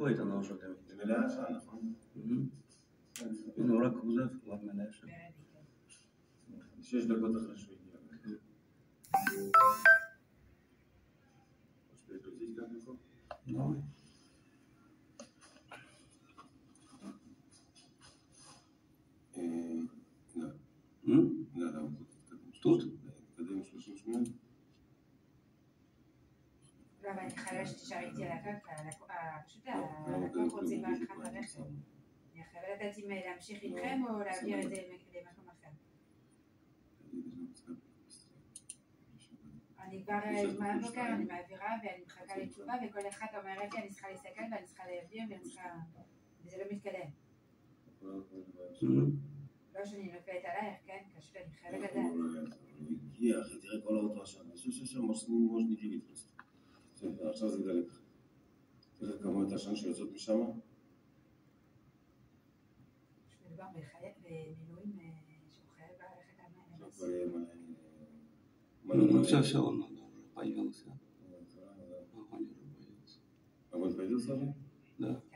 לקחו איתנו ראשות ימית. זה מלאה שעה, נכון? הנה, הוא רק עוזב, כבר מלאה שם. 6 דקות אחרי שהוא הגיע. לא. שטות? תתקדם 30 שניות. לא, אבל אני חייבת שתשאר איתי על הקרקע, פשוט הלקוח רוצה כבר לקחת לרכב. אני חייבת לדעת אם להמשיך איתכם או להעביר את זה למקום אחר. אני כבר זמן בוקר, אני מעבירה ואני מחכה לתשובה וכל אחד אומרת לי אני צריכה להסתכל ואני צריכה להעביר וזה לא מתקדם. לא שאני נופלת עלייך, כן? פשוט אני חייבת לדעת. הגיע, אחי, תראה כל האוטו עכשיו. שם מושניקי להתפסת. עכשיו זה דלק. תראה כמות העשן שיוצאות משם. מדובר במילואים שהוא חייב ללכת על Все, все, он появился. Огонь появился же? Да.